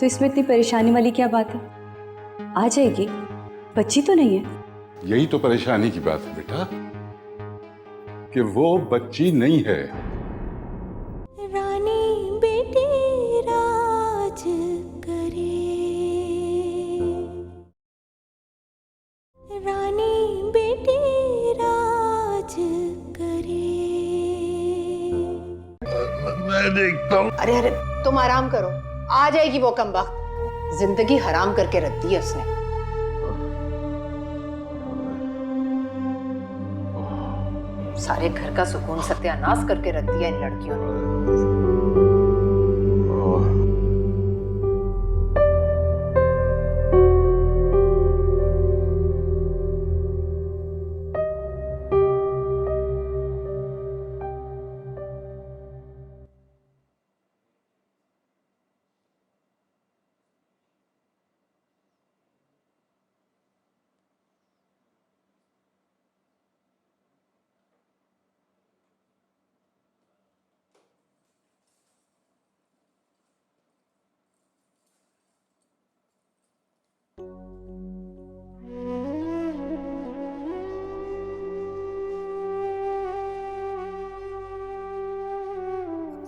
तो इसमें इतनी परेशानी वाली क्या बात है? आ जाएगी, बच्ची तो नहीं है। यही तो परेशानी की बात है बेटा, कि वो बच्ची नहीं है। रानी बेटी राज करे, रानी बेटी राज करे। मैं देखता हूँ। अरे अरे तुम आराम करो, आ जाएगी वो कमबख्त। जिंदगी हराम करके रख दी है उसने। सारे घर का सुकून सत्यानाश करके रख दिया इन लड़कियों ने।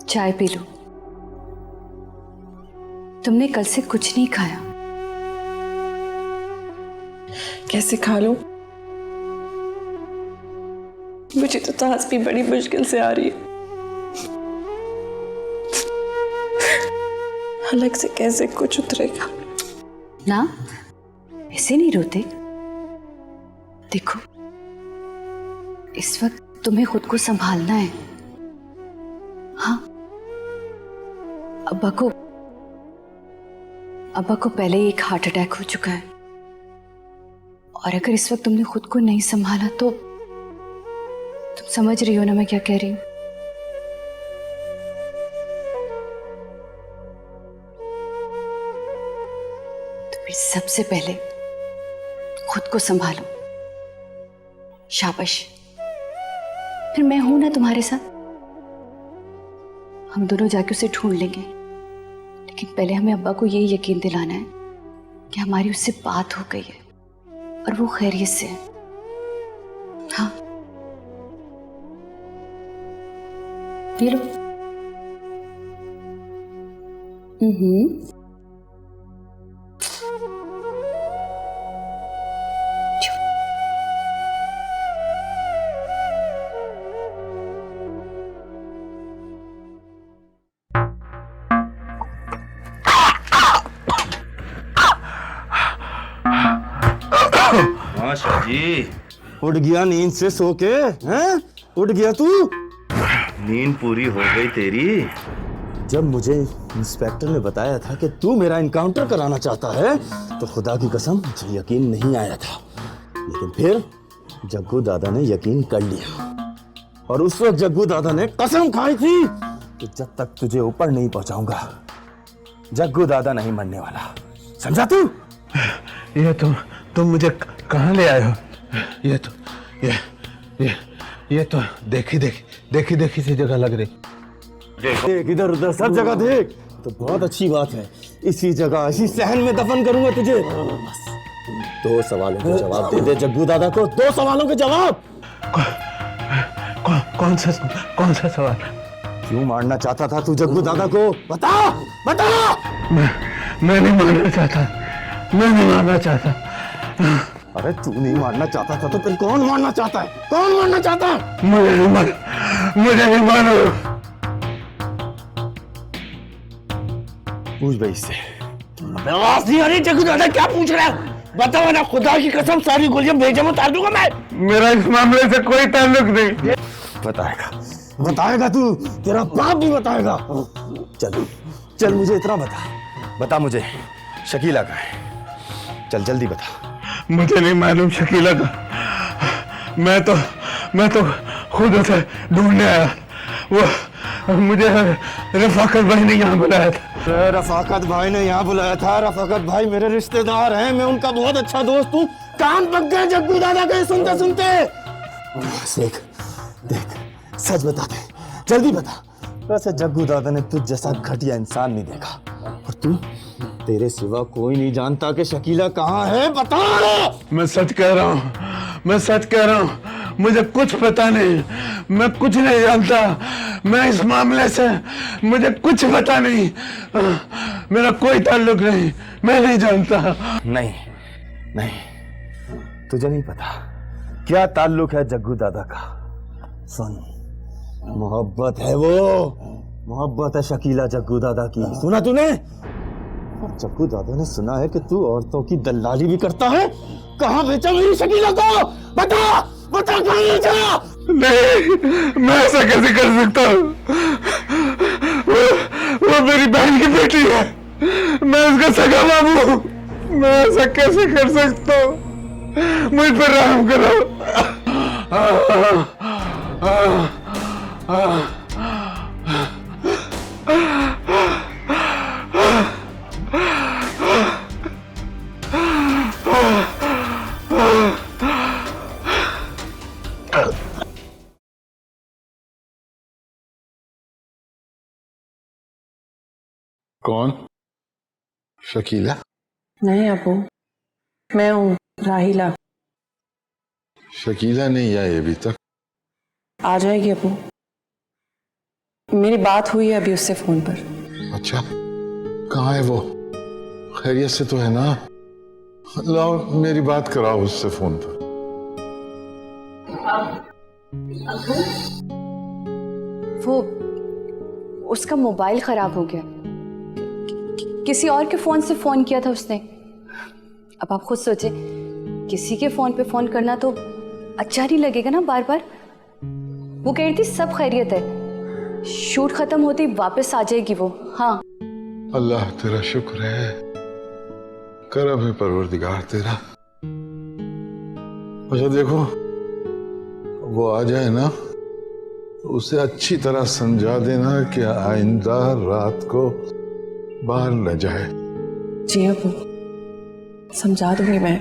चाय पी लो। तुमने कल से कुछ नहीं खाया। कैसे खा लूं? मुझे तो सांस भी बड़ी मुश्किल से आ रही है। अलग से कैसे कुछ उतरेगा? ना, ऐसे नहीं रोते। देखो, इस वक्त तुम्हें खुद को संभालना है। हाँ, अब्बा को पहले ही एक हार्ट अटैक हो चुका है, और अगर इस वक्त तुमने खुद को नहीं संभाला तो तुम समझ रही हो ना मैं क्या कह रही हूं। तो फिर सबसे पहले खुद को संभालो। शाबाश, फिर मैं हूं ना तुम्हारे साथ। हम दोनों जाके उसे ढूंढ लेंगे, लेकिन पहले हमें अब्बा को ये यकीन दिलाना है कि हमारी उससे बात हो गई है और वो खैरियत से है। हाँ, ये लो। माशा जी, उठ गया नींद से सो के? हैं? उठ गया तू? नींद पूरी हो गई तेरी? जब मुझे इंस्पेक्टर ने बताया था कि तू मेरा इनकाउंटर कराना चाहता है तो खुदा की कसम मुझे यकीन नहीं आया था, लेकिन फिर जग्गू दादा ने यकीन कर लिया। और उस वक्त जग्गू दादा ने कसम खाई थी कि जब तक तुझे ऊपर नहीं पहुंचाऊंगा जग्गू दादा नहीं मरने वाला। समझा तू? ये तुम मुझे कहाँ ले आए हो? ये तो देखी सी जगह लग रही। देख इधर उधर सब जगह देख। तो बहुत अच्छी बात है, इसी जगह इसी सहन में दफन करूंगा तुझे। बस 2 सवालों के जवाब दे दे जग्गू दादा को। 2 सवालों के जवाब। कौन सा सवाल? क्यों मारना चाहता था तू जग्गू दादा को? बता बता। मैं नहीं मारना चाहता। अरे तू नहीं मारना चाहता था तो फिर कौन मारना चाहता है? कौन मारना चाहता है? मुझे नहीं मारो। पूछ भाई इससे। आवाज नहीं आ रही। जग्गू दादा क्या पूछ रहा है? बताओ ना, खुदा की कसम सारी गोलियां भेजे में उतार दूंगा मैं। मेरा इस मामले से कोई ताल्लुक नहीं। बताएगा तू, तेरा बाप भी बताएगा। चल मुझे इतना बता मुझे शकीला कहाँ है? चल जल्दी बता। मुझे नहीं मालूम शकीला का। मैं तो खुद उसे ढूंढने आया। वो मुझे रफाकत भाई ने यहाँ बुलाया था। रफाकत भाई ने यहाँ बुलाया था? रफाकत भाई मेरे रिश्तेदार हैं, मैं उनका बहुत अच्छा दोस्त हूँ। कान पक गए जग्गू दादा के सुनते सुनते। देख सच बता दे, जल्दी बता। वैसे जग्गू दादा ने तुझ जैसा घटिया इंसान नहीं देखा, और तेरे सिवा कोई नहीं जानता कि शकीला कहाँ है, बता। मैं सच कह रहा हूँ, मैं सच कह रहा हूँ, मुझे कुछ पता नहीं, मैं कुछ नहीं जानता, मैं इस मामले से मुझे कुछ पता नहीं, मेरा कोई ताल्लुक नहीं, मैं नहीं जानता। नहीं नहीं, तुझे नहीं पता क्या ताल्लुक है जग्गू दादा का। सुन, मोहब्बत है वो, मोहब्बत है शकीला जग्गू दादा की, सुना तूने? और जग्गू दादा ने सुना है कि तू औरतों की दलाली भी करता है। कहाँ बेचा मेरी शकीला को? बता बता, कहाँ बेचा? नहीं, मैं ऐसा कैसे कर सकता हूँ? वो मेरी बहन की बेटी है, मैं उसका सगा बाबू हूँ, मैं ऐसा कैसे कर सकता हूँ? मुझ पर रहम करो। कौन? शकीला? नहीं अबू, मैं हूँ राहिला। शकीला नहीं आई अभी तक? आ जाएगी अबू, मेरी बात हुई है अभी उससे फोन पर। अच्छा, कहाँ है वो? खैरियत से तो है ना? लाओ मेरी बात कराओ उससे फोन पर। वो उसका मोबाइल खराब हो गया, किसी और के फोन से फोन किया था उसने। अब आप खुद सोचे, किसी के फोन पे फोन करना तो अच्छा नहीं लगेगा ना बार बार। वो कह रही थी सब खैरियत है, शूट खत्म होते ही वापस आ जाएगी वो। हाँ, अल्लाह तेरा शुक्र है, करम है परवरदिगार तेरा। अच्छा देखो, वो आ जाए ना, उसे अच्छी तरह समझा देना कि आइंदा रात को बाहर न जाए। जी अबू, समझा दूंगी मैं।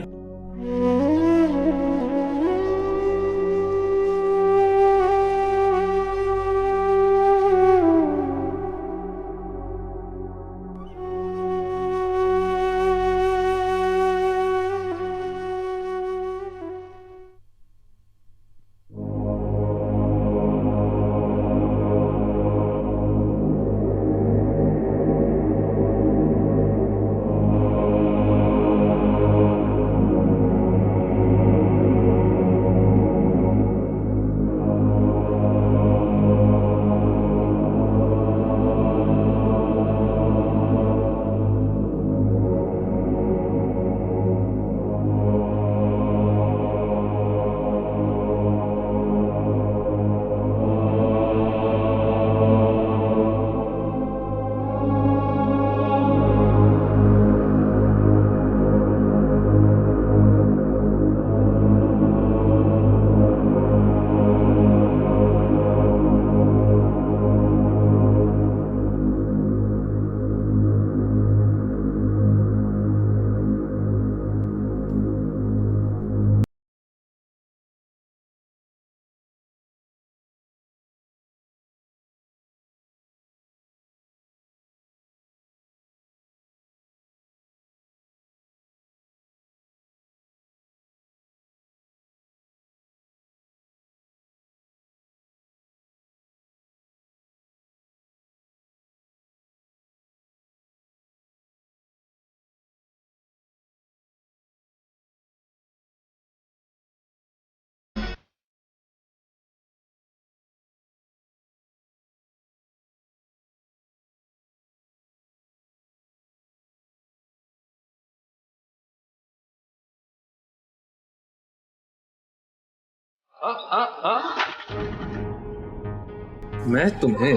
मैं तुम्हें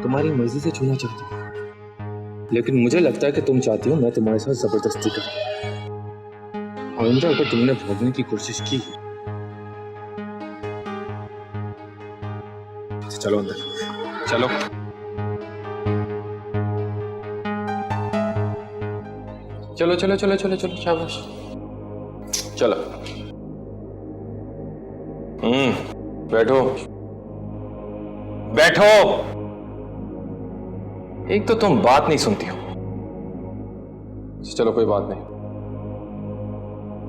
तुम्हारी मर्जी से छूना चाहती हूँ, लेकिन मुझे लगता है कि तुम चाहती हो मैं तुम्हारे साथ जबरदस्ती करूँ। आइंदा अगर तुमने भागने की कोशिश की तो चलो अंदर, चलो। चलो चलो चलो चलो चलो, शाबाश, चलो। बैठो बैठो। एक तो तुम बात नहीं सुनती हो, चलो कोई बात नहीं।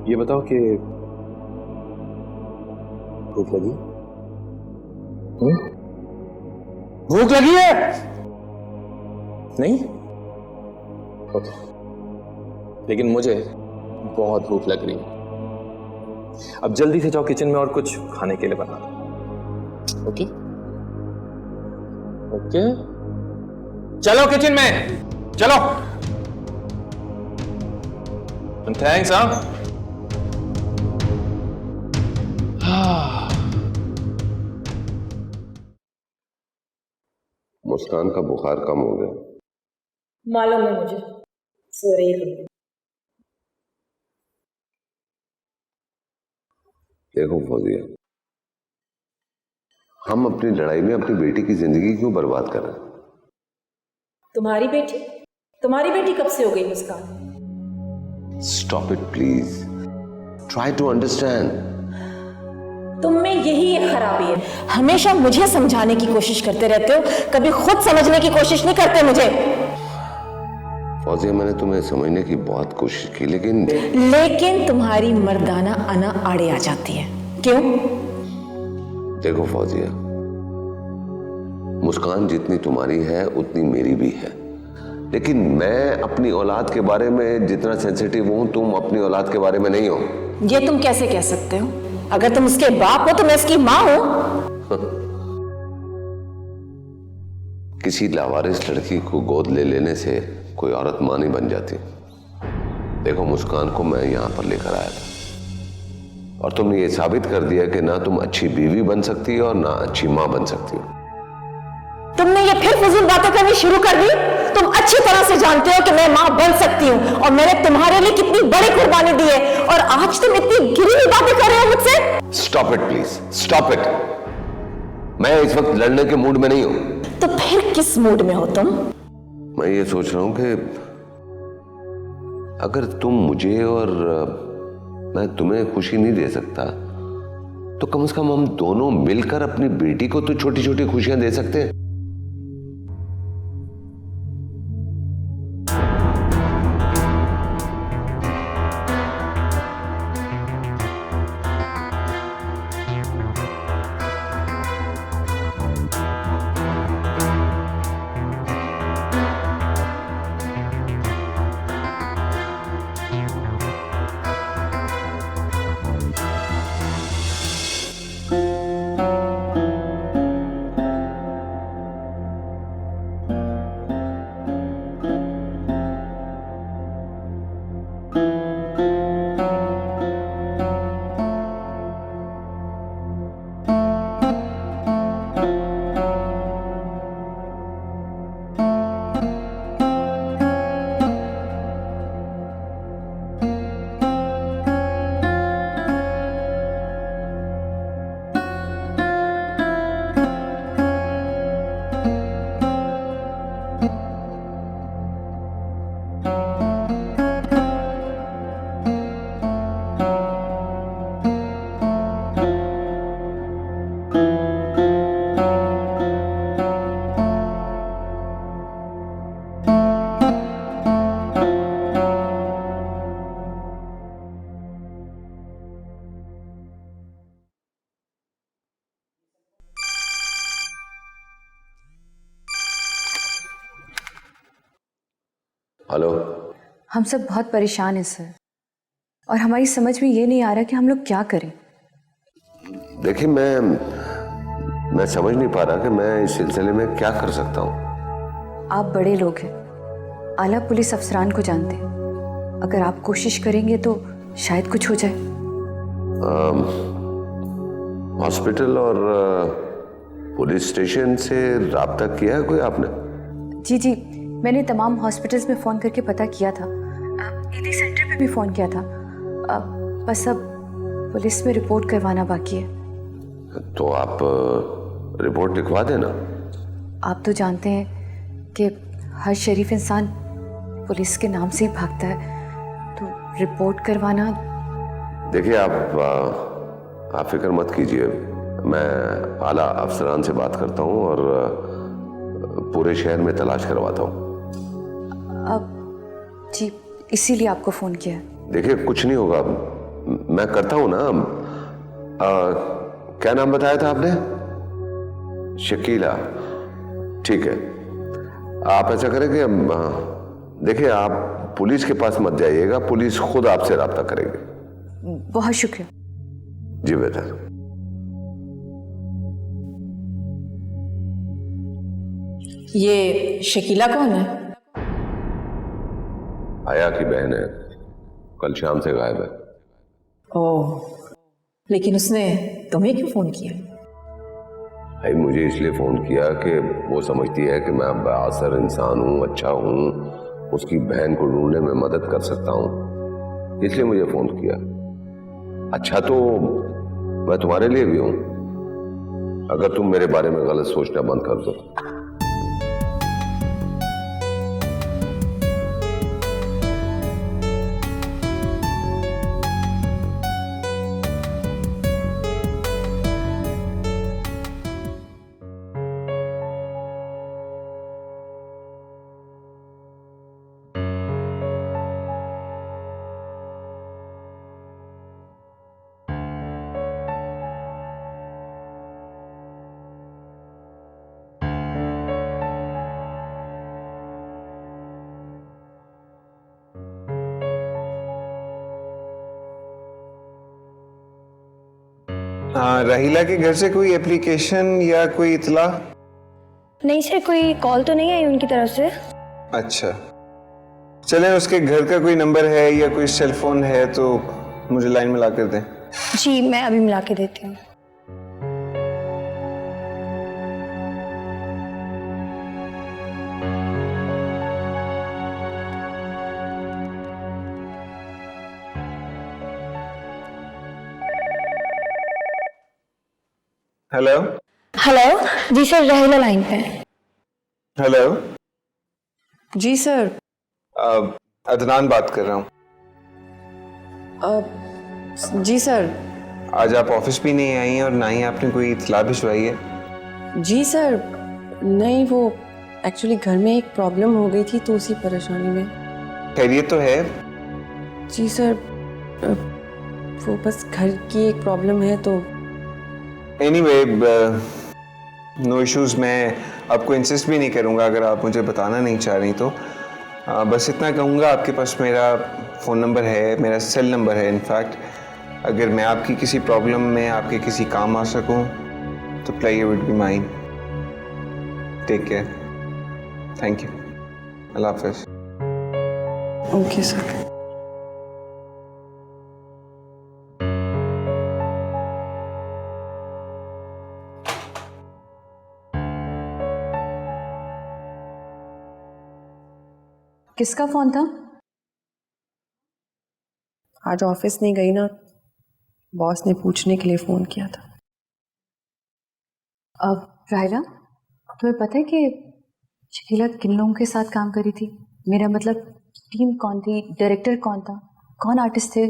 ये बताओ कि भूख लगी? भूख लगी है? नहीं? ओके, लेकिन मुझे बहुत भूख लग रही है। अब जल्दी से जाओ किचन में और कुछ खाने के लिए बना दो। ओके ओके, चलो किचन में चलो। थैंक्स। मुस्कान का बुखार कम हो गया? मालूम है मुझे, सो रही है। देखो फौजिया, हम अपनी लड़ाई में अपनी बेटी की जिंदगी क्यों बर्बाद कर रहे हैं? तुम्हारी बेटी कब से हो गई Muskan? Stop it please, try to understand. तुम में यही एक खराबी है, हमेशा मुझे समझाने की कोशिश करते रहते हो, कभी खुद समझने की कोशिश नहीं करते मुझे। फौजिया, मैंने तुम्हें समझने की बहुत कोशिश की, लेकिन तुम्हारी मर्दाना अना आड़े आ जाती है। क्यों? देखो फौजिया, मुस्कान जितनी तुम्हारी है उतनी मेरी भी है, लेकिन मैं अपनी औलाद के बारे में जितना सेंसिटिव हूं, तुम अपनी औलाद के बारे में नहीं हो। ये तुम कैसे कह सकते हो? अगर तुम उसके बाप हो तो मैं उसकी माँ हूं। किसी लावारिस लड़की को गोद ले लेने से कोई औरत मां नहीं बन जाती। देखो, मुस्कान को मैं यहां पर लेकर आया था और तुमने ये साबित कर दिया कि ना तुम अच्छी बीवी बन सकती हो और ना अच्छी मां बन सकती हो। तुमने ये फिर फजूल बातें करनी शुरू कर दी। तुम अच्छी तरह से जानते हो कि मैं मां बन सकती हूँ और मैंने तुम्हारे लिए कितनी बड़ी कुर्बानी दी है, और आज तुम इतनी गिरी हुई बातें कर रहे हो मुझसे। Stop it please, stop it. मैं इस वक्त लड़ने के मूड में नहीं हूं। तो फिर किस मूड में हो तुम? मैं ये सोच रहा हूं कि अगर तुम मुझे और मैं तुम्हें खुशी नहीं दे सकता, तो कम से कम हम दोनों मिलकर अपनी बेटी को तो छोटी छोटी खुशियां दे सकते हैं। हेलो। हम सब बहुत परेशान हैं सर, और हमारी समझ में ये नहीं आ रहा कि हम लोग क्या करें। देखिए, मैं समझ नहीं पा रहा कि मैं इस सिलसिले में क्या कर सकता हूँ। आप बड़े लोग हैं, आला पुलिस अफसरान को जानते हैं। अगर आप कोशिश करेंगे तो शायद कुछ हो जाए। हॉस्पिटल और पुलिस स्टेशन से राब्ता किया है कोई आपने? जी, मैंने तमाम हॉस्पिटल्स में फ़ोन करके पता किया था, ईदी सेंटर पे भी फ़ोन किया था। बस अब पुलिस में रिपोर्ट करवाना बाकी है। तो आप रिपोर्ट लिखवा देना। आप तो जानते हैं कि हर शरीफ इंसान पुलिस के नाम से ही भागता है, तो रिपोर्ट करवाना। देखिए, आप फिक्र मत कीजिए, मैं आला अफसरान से बात करता हूँ और पूरे शहर में तलाश करवाता हूँ। अब जी, इसीलिए आपको फोन किया है। देखिए कुछ नहीं होगा, मैं करता हूं ना। क्या नाम बताया था आपने? शकीला। ठीक है, आप ऐसा करें कि देखिए आप पुलिस के पास मत जाइएगा, पुलिस खुद आपसे राब्ता करेगी। बहुत शुक्रिया। जी बेटा। ये शकीला कौन है? आया की बहन है, कल शाम से गायब है। ओह, लेकिन उसने तुम्हें क्यों फोन किया? भाई मुझे इसलिए फोन किया कि वो समझती है कि मैं बाअसर इंसान हूँ, अच्छा हूँ, उसकी बहन को ढूंढने में मदद कर सकता हूँ, इसलिए मुझे फोन किया। अच्छा तो मैं तुम्हारे लिए भी हूँ, अगर तुम मेरे बारे में गलत सोचना बंद कर दो। राहिला के घर से कोई एप्लीकेशन या कोई इतला? नहीं सर, कोई कॉल तो नहीं आई उनकी तरफ से। अच्छा, चलें उसके घर का कोई नंबर है या कोई सेल फोन है तो मुझे लाइन में ला कर दें। जी मैं अभी मिला के देती हूँ। हेलो। हेलो जी सर, राहिला लाइन पे। हेलो जी सर। अदनान बात कर रहा हूँ। जी सर। आज आप ऑफिस भी नहीं आई हैं और ना ही आपने कोई इतला भिजवाई है। जी सर, नहीं वो एक्चुअली घर में एक प्रॉब्लम हो गई थी तो उसी परेशानी में। खैरियत तो है? जी सर, वो बस घर की एक प्रॉब्लम है तो। Anyway, no issues. मैं आपको इंसिस्ट भी नहीं करूँगा अगर आप मुझे बताना नहीं चाह रही तो। बस इतना कहूँगा, आपके पास मेरा फ़ोन नंबर है, मेरा सेल नंबर है। इनफैक्ट अगर मैं आपकी किसी प्रॉब्लम में आपके किसी काम आ सकूँ तो please would be mine. Take care. Thank you. अल्लाह हाफ़िज़। Okay sir. किसका फोन था? आज ऑफिस नहीं गई ना, बॉस ने पूछने के लिए फोन किया था। अब राहिला, तुम्हें पता है कि शकीला किन लोगों के साथ काम करी थी? मेरा मतलब टीम कौन थी, डायरेक्टर कौन था, कौन आर्टिस्ट थे?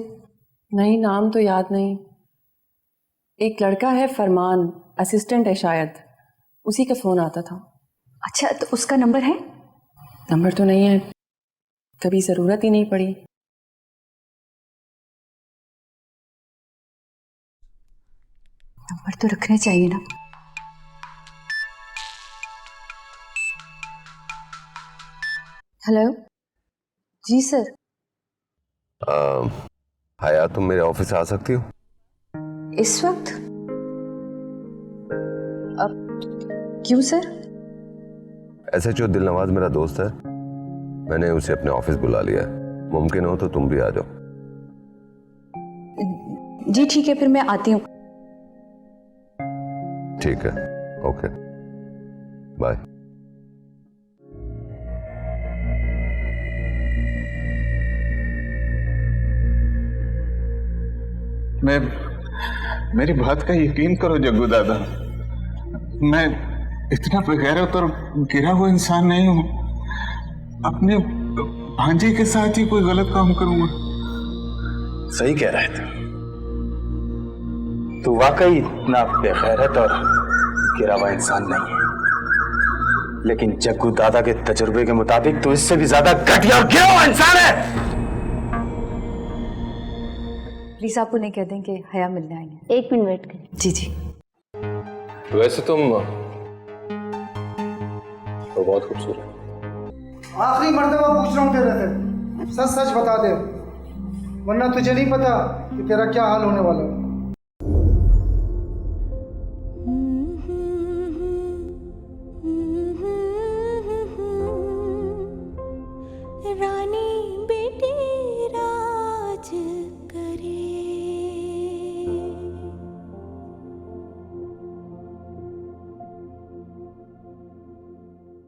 नहीं, नाम तो याद नहीं। एक लड़का है फरमान, असिस्टेंट है शायद, उसी का फोन आता था। अच्छा, तो उसका नंबर है? नंबर तो नहीं है, कभी जरूरत ही नहीं पड़ी। नंबर तो रखने चाहिए ना। हेलो जी सर। हाया, तुम मेरे ऑफिस आ सकती हो इस वक्त? अब क्यों सर? SHO दिलनवाज मेरा दोस्त है, मैंने उसे अपने ऑफिस बुला लिया है। मुमकिन हो तो तुम भी आ जाओ। जी ठीक है, फिर मैं आती हूँ। ठीक है, ओके, बाय। मेरी बात का यकीन करो जग्गू दादा, मैं इतना बेगैरत और गिरा हुआ इंसान नहीं हूं। अपने भांजे के साथ ही कोई गलत काम करूंगा। सही कह रहे थे, तू वाकई इतना बेगैरत और गिरा हुआ इंसान नहीं है, लेकिन जग्गू दादा के तजुर्बे के मुताबिक तू इससे भी ज्यादा घटिया और गिरा हुआ इंसान है। प्लीज आप उन्हें कह दें कि हया मिलने आएंगे। 1 मिनट वेट करें। जी जी। वैसे तुम तो बहुत खूबसूरत। आखिरी मर्तबा पूछ रहा हूँ तेरे से, सच सच बता दे, वरना तुझे नहीं पता कि तेरा क्या हाल होने वाला है।